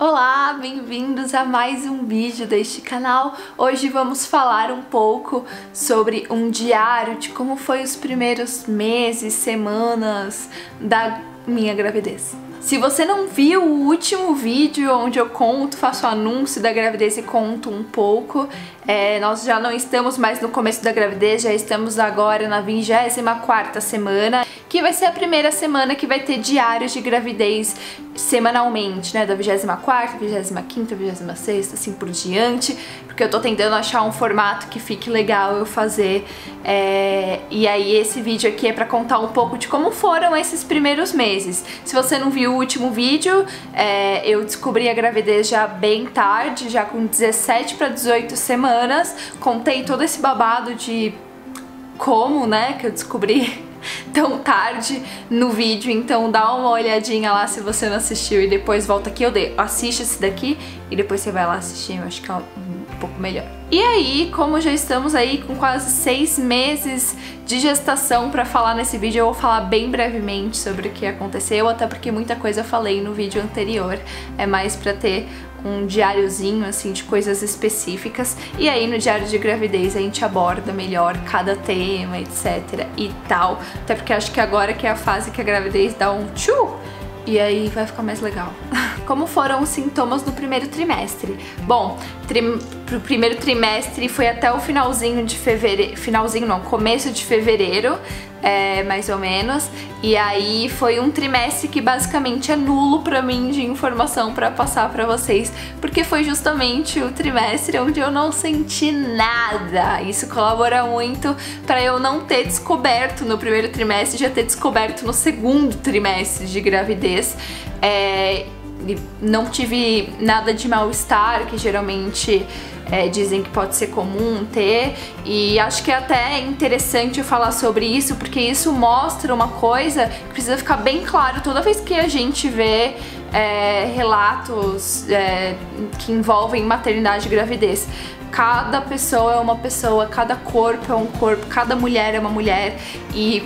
Olá, bem-vindos a mais um vídeo deste canal. Hoje vamos falar um pouco sobre um diário de como foi os primeiros meses, semanas da minha gravidez. Se você não viu o último vídeo onde eu faço o anúncio da gravidez e conto um pouco, nós já não estamos mais no começo da gravidez, já estamos agora na 24ª semana, que vai ser a primeira semana que vai ter diários de gravidez semanalmente, né, da 24ª, 25ª, 26ª, assim por diante, porque eu tô tentando achar um formato que fique legal eu fazer, e aí esse vídeo aqui é pra contar um pouco de como foram esses primeiros meses. Se você não viu o último vídeo, eu descobri a gravidez já bem tarde, já com 17 para 18 semanas, contei todo esse babado de como, né, que eu descobri tão tarde no vídeo, então dá uma olhadinha lá se você não assistiu e depois volta aqui, assiste esse daqui e depois você vai lá assistir, eu acho que é um pouco melhor. E aí, como já estamos aí com quase 6 meses de gestação pra falar nesse vídeo, eu vou falar bem brevemente sobre o que aconteceu, até porque muita coisa eu falei no vídeo anterior, é mais pra ter um diáriozinho assim de coisas específicas, e aí no diário de gravidez a gente aborda melhor cada tema, etc e tal, até porque acho que agora que é a fase que a gravidez dá um tchu, e aí vai ficar mais legal. Como foram os sintomas no primeiro trimestre? Bom, pro primeiro trimestre foi até o finalzinho de fevereiro, começo de fevereiro, mais ou menos, e aí foi um trimestre que basicamente é nulo pra mim de informação pra passar pra vocês, porque foi justamente o trimestre onde eu não senti nada. Isso colabora muito pra eu não ter descoberto no primeiro trimestre, já ter descoberto no segundo trimestre de gravidez. Não tive nada de mal-estar, que geralmente dizem que pode ser comum ter, e acho que é até interessante eu falar sobre isso, porque isso mostra uma coisa que precisa ficar bem claro toda vez que a gente vê relatos que envolvem maternidade e gravidez. Cada pessoa é uma pessoa, cada corpo é um corpo, cada mulher é uma mulher, e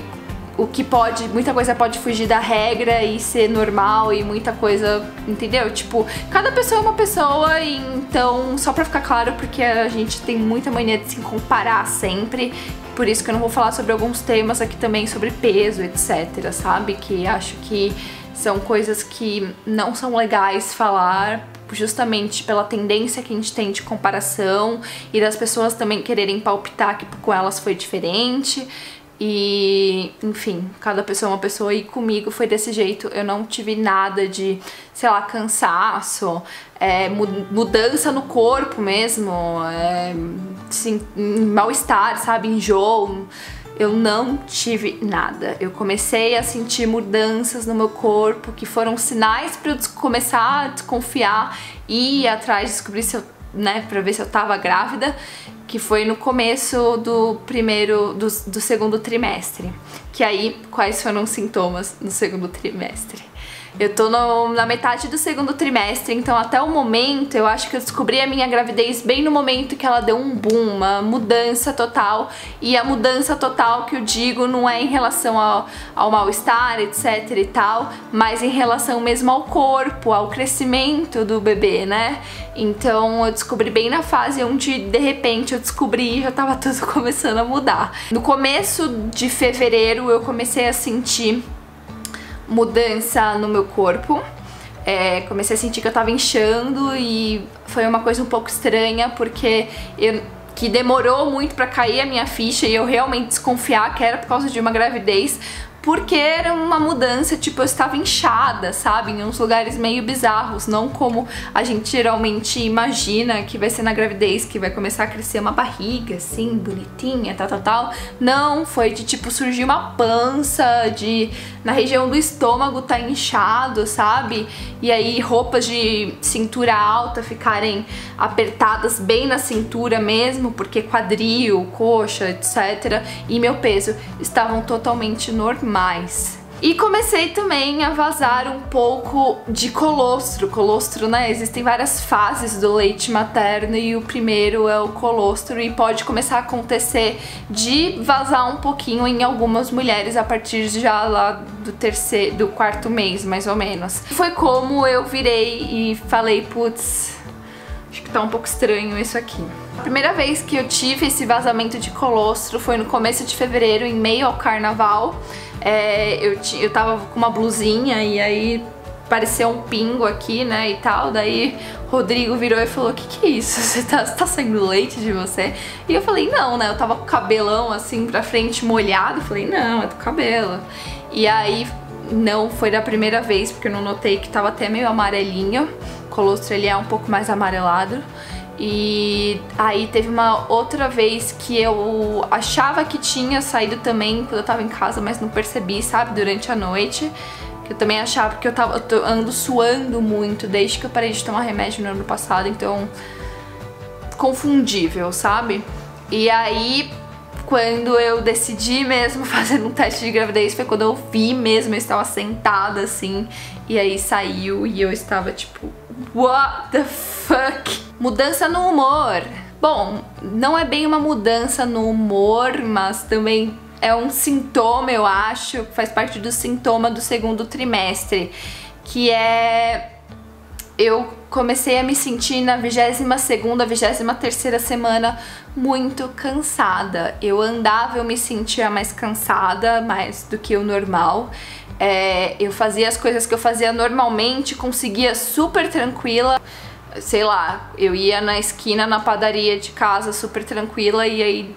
muita coisa pode fugir da regra e ser normal, e muita coisa, entendeu? Tipo, cada pessoa é uma pessoa, e então, só pra ficar claro, porque a gente tem muita mania de se comparar sempre, por isso que eu não vou falar sobre alguns temas aqui também, sobre peso, etc, sabe? Que acho que são coisas que não são legais falar, justamente pela tendência que a gente tem de comparação, e das pessoas também quererem palpitar que com elas foi diferente. E, enfim, cada pessoa é uma pessoa, e comigo foi desse jeito. Eu não tive nada de, sei lá, cansaço, mudança no corpo mesmo, assim, mal-estar, sabe, enjoo. Eu não tive nada. Eu comecei a sentir mudanças no meu corpo que foram sinais pra eu começar a desconfiar e ir atrás, descobrir se eu, pra ver se eu tava grávida, que foi no começo do segundo trimestre. Que aí, quais foram os sintomas no segundo trimestre? Eu tô na metade do segundo trimestre, então até o momento eu acho que eu descobri a minha gravidez bem no momento que ela deu um boom, uma mudança total. E a mudança total que eu digo não é em relação ao mal-estar, etc e tal, mas em relação mesmo ao corpo, ao crescimento do bebê, né? Então eu descobri bem na fase onde de repente eu descobri e já tava tudo começando a mudar. No começo de fevereiro eu comecei a sentir mudança no meu corpo, comecei a sentir que eu tava inchando, e foi uma coisa um pouco estranha, porque que demorou muito pra cair a minha ficha e eu realmente desconfiar que era por causa de uma gravidez, porque era uma mudança, tipo, eu estava inchada, sabe, em uns lugares meio bizarros, não como a gente geralmente imagina que vai ser na gravidez, que vai começar a crescer uma barriga, assim, bonitinha, tal. Não, foi de, tipo, surgir uma pança, na região do estômago tá inchado, sabe, e aí roupas de cintura alta ficarem apertadas bem na cintura mesmo, porque quadril, coxa, etc, e meu peso estavam totalmente normais. E comecei também a vazar um pouco de colostro. Colostro, né? Existem várias fases do leite materno e o primeiro é o colostro e pode começar a acontecer de vazar um pouquinho em algumas mulheres a partir já lá do quarto mês, mais ou menos. Foi como eu virei e falei, putz, acho que tá um pouco estranho isso aqui. A primeira vez que eu tive esse vazamento de colostro foi no começo de fevereiro, em meio ao carnaval. Eu tava com uma blusinha e aí pareceu um pingo aqui, né, e tal. Daí Rodrigo virou e falou, que é isso? Você tá saindo leite de você? E eu falei, não, né, eu tava com o cabelão assim pra frente molhado. Falei, não, é do cabelo. E aí não foi da primeira vez, porque eu não notei que tava até meio amarelinho. O colostro ele é um pouco mais amarelado. E aí teve uma outra vez que eu achava que tinha saído também quando eu tava em casa, mas não percebi, sabe, durante a noite. Que eu também achava que eu ando suando muito desde que eu parei de tomar remédio no ano passado, então confundível, sabe? E aí quando eu decidi mesmo fazer um teste de gravidez foi quando eu vi mesmo, eu estava sentada assim, e aí saiu e eu estava tipo, what the fuck? Mudança no humor. Bom, não é bem uma mudança no humor, mas também é um sintoma, eu acho, faz parte do sintoma do segundo trimestre, que é... Eu comecei a me sentir na 22ª, 23ª semana muito cansada. Eu andava, eu me sentia mais cansada, mais do que o normal. Eu fazia as coisas que eu fazia normalmente, conseguia super tranquila. Sei lá, eu ia na esquina, na padaria de casa super tranquila e aí,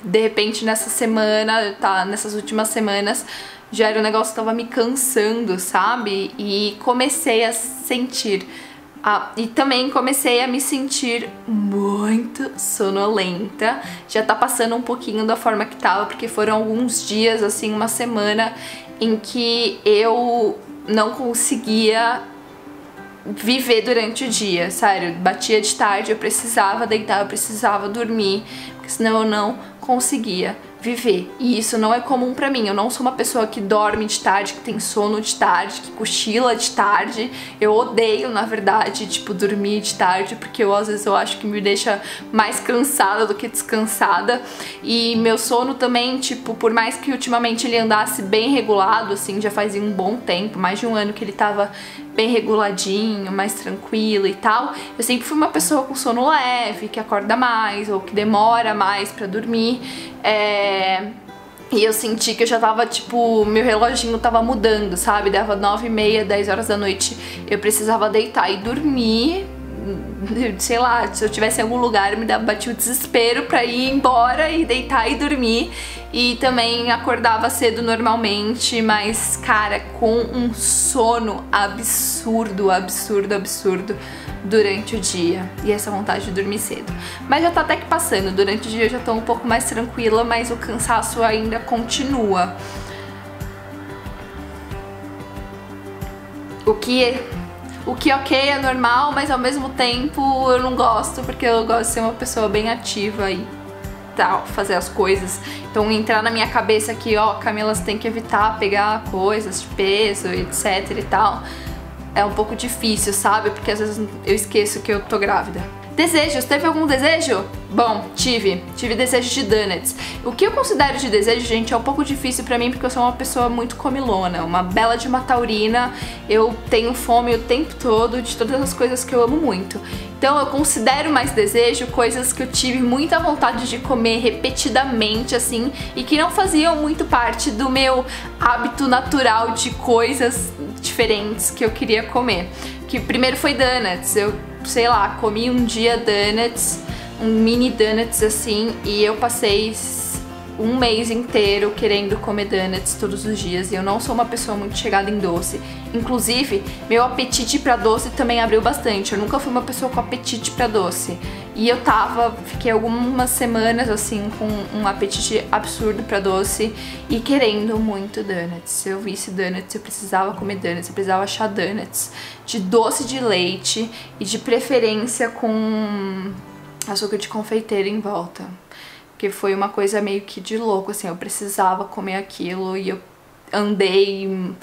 de repente, nessa semana, nessas últimas semanas, já era um negócio que tava me cansando, sabe? E comecei a sentir... e também comecei a me sentir muito sonolenta. Já tá passando um pouquinho da forma que tava, porque foram alguns dias, assim, uma semana, em que eu não conseguia viver durante o dia, sério, batia de tarde, eu precisava deitar, eu precisava dormir, porque senão eu não conseguia viver. E isso não é comum pra mim, eu não sou uma pessoa que dorme de tarde, que tem sono de tarde, que cochila de tarde. Eu odeio, na verdade, tipo, dormir de tarde, porque às vezes eu acho que me deixa mais cansada do que descansada. E meu sono também, tipo, por mais que ultimamente ele andasse bem regulado, assim, já fazia um bom tempo, mais de um ano que ele tava bem reguladinho, mais tranquilo e tal, eu sempre fui uma pessoa com sono leve, que acorda mais ou que demora mais pra dormir. E eu senti que eu já tava, tipo, meu reloginho tava mudando, sabe? Dava 9h30, 10 horas da noite, eu precisava deitar e dormir. Sei lá, se eu tivesse em algum lugar, batia o desespero pra ir embora e deitar e dormir. E também acordava cedo normalmente, mas, cara, com um sono absurdo, absurdo, absurdo durante o dia. E essa vontade de dormir cedo. Mas já tá até que passando, durante o dia eu já tô um pouco mais tranquila, mas o cansaço ainda continua. O que ok, é normal, mas ao mesmo tempo eu não gosto, porque eu gosto de ser uma pessoa bem ativa e tal, fazer as coisas. Então entrar na minha cabeça que, ó, Camila, você tem que evitar pegar coisas de peso, etc e tal, é um pouco difícil, sabe? Porque às vezes eu esqueço que eu tô grávida. Desejos, teve algum desejo? Bom, tive desejo de donuts. O que eu considero de desejo, gente, é um pouco difícil pra mim, porque eu sou uma pessoa muito comilona, uma bela de uma taurina. Eu tenho fome o tempo todo de todas as coisas que eu amo muito. Então eu considero mais desejo coisas que eu tive muita vontade de comer repetidamente, assim, e que não faziam muito parte do meu hábito natural de coisas diferentes que eu queria comer. Que primeiro foi donuts. Eu, sei lá, comi um dia donuts, um mini donuts assim, e eu passei um mês inteiro querendo comer donuts todos os dias, e eu não sou uma pessoa muito chegada em doce. Inclusive, meu apetite pra doce também abriu bastante. Eu nunca fui uma pessoa com apetite pra doce. E eu fiquei algumas semanas assim com um apetite absurdo pra doce e querendo muito donuts. Se eu visse donuts, eu precisava comer donuts, eu precisava achar donuts de doce de leite e de preferência com açúcar de confeiteiro em volta. Porque foi uma coisa meio que de louco, assim, eu precisava comer aquilo e andei,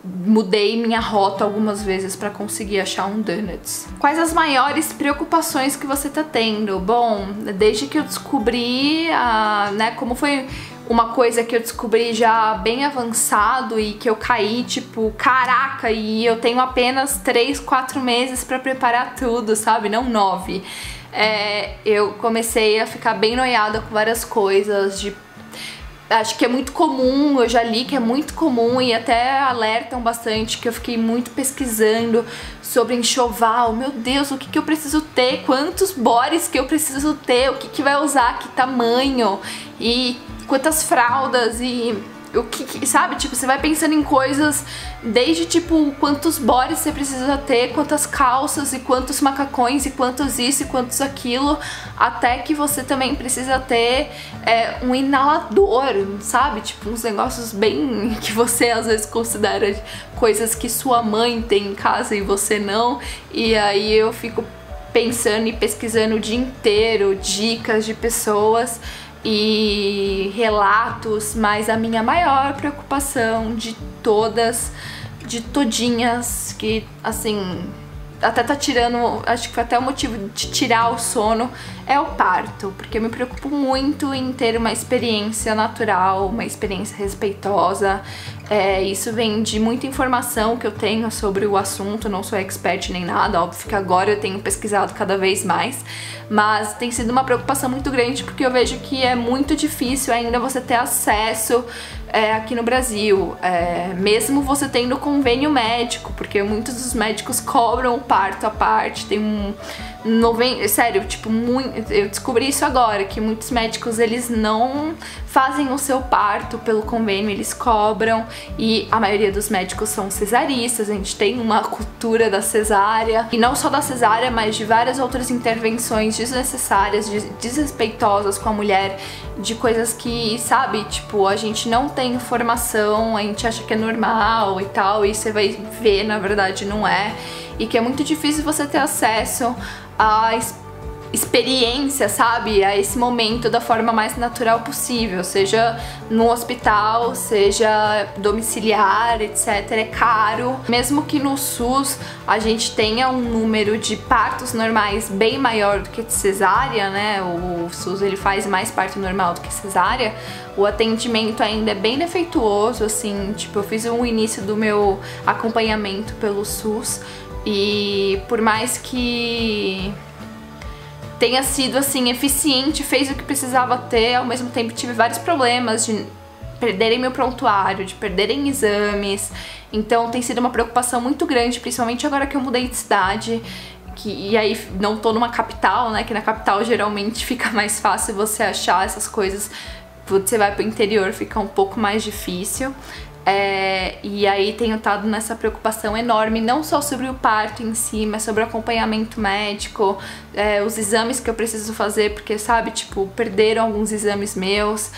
mudei minha rota algumas vezes para conseguir achar um donuts. Quais as maiores preocupações que você tá tendo? Bom, desde que eu descobri, né, como foi uma coisa que eu descobri já bem avançado e que eu caí, tipo, caraca, e eu tenho apenas 3, 4 meses pra preparar tudo, sabe? Não 9. Eu comecei a ficar bem noiada com várias coisas, acho que é muito comum, eu já li que é muito comum e até alertam bastante, que eu fiquei muito pesquisando sobre enxoval. Meu Deus, o que que eu preciso ter? Quantos bores que eu preciso ter? O que que vai usar? Que tamanho? E quantas fraldas? E o que, sabe? Tipo, você vai pensando em coisas desde, tipo, quantos bores você precisa ter, quantas calças e quantos macacões e quantos isso e quantos aquilo, até que você também precisa ter um inalador, sabe? Tipo, uns negócios bem que você às vezes considera coisas que sua mãe tem em casa e você não. E aí eu fico pensando e pesquisando o dia inteiro dicas de pessoas e relatos, mas a minha maior preocupação de todas, de todinhas, que assim, até tá tirando, acho que foi até o motivo de tirar o sono, é o parto, porque eu me preocupo muito em ter uma experiência natural, uma experiência respeitosa. Isso vem de muita informação que eu tenho sobre o assunto, não sou expert nem nada, óbvio que agora eu tenho pesquisado cada vez mais, mas tem sido uma preocupação muito grande porque eu vejo que é muito difícil ainda você ter acesso aqui no Brasil, mesmo você tendo convênio médico, porque muitos dos médicos cobram o parto à parte, tem sério, tipo, eu descobri isso agora, que muitos médicos, eles não fazem o seu parto pelo convênio, eles cobram, e a maioria dos médicos são cesaristas, a gente tem uma cultura da cesárea, e não só da cesárea, mas de várias outras intervenções desnecessárias, desrespeitosas com a mulher, de coisas que, sabe, tipo, a gente não tem informação, a gente acha que é normal e tal, e você vai ver, na verdade, não é, e que é muito difícil você ter acesso a experiência, sabe, a esse momento da forma mais natural possível, seja no hospital, seja domiciliar, etc. É caro. Mesmo que no SUS a gente tenha um número de partos normais bem maior do que de cesárea, né, o SUS ele faz mais parto normal do que cesárea, o atendimento ainda é bem defeituoso, assim, tipo, eu fiz o início do meu acompanhamento pelo SUS e por mais que tenha sido, assim, eficiente, fez o que precisava ter, ao mesmo tempo tive vários problemas de perderem meu prontuário, de perderem exames, então tem sido uma preocupação muito grande, principalmente agora que eu mudei de cidade, e aí não tô numa capital, né, que na capital geralmente fica mais fácil você achar essas coisas, você vai pro interior, fica um pouco mais difícil. E aí tenho estado nessa preocupação enorme, não só sobre o parto em si, mas sobre o acompanhamento médico, os exames que eu preciso fazer, porque, sabe, tipo, perderam alguns exames meus.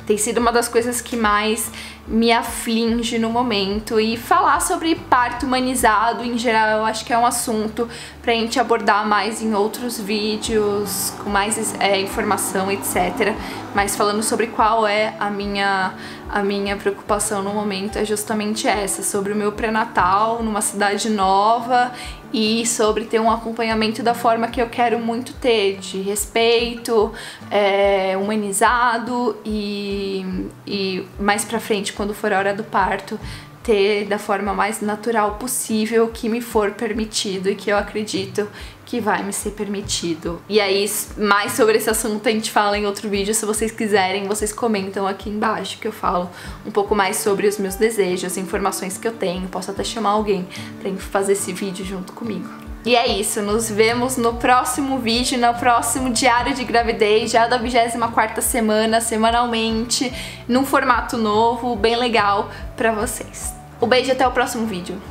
Tem sido uma das coisas que mais me aflige no momento. E falar sobre parto humanizado, em geral, eu acho que é um assunto pra gente abordar mais em outros vídeos, com mais informação, etc. Mas falando sobre qual é a minha preocupação no momento, é justamente essa, sobre o meu pré-natal numa cidade nova e sobre ter um acompanhamento da forma que eu quero muito ter, de respeito, humanizado e mais pra frente, quando for a hora do parto, ter da forma mais natural possível que me for permitido e que eu acredito que vai me ser permitido. E aí, mais sobre esse assunto a gente fala em outro vídeo, se vocês quiserem, vocês comentam aqui embaixo que eu falo um pouco mais sobre os meus desejos, informações que eu tenho, posso até chamar alguém pra fazer esse vídeo junto comigo. E é isso, nos vemos no próximo vídeo, no próximo diário de gravidez, já da 24ª semana, semanalmente, num formato novo, bem legal pra vocês. Um beijo e até o próximo vídeo.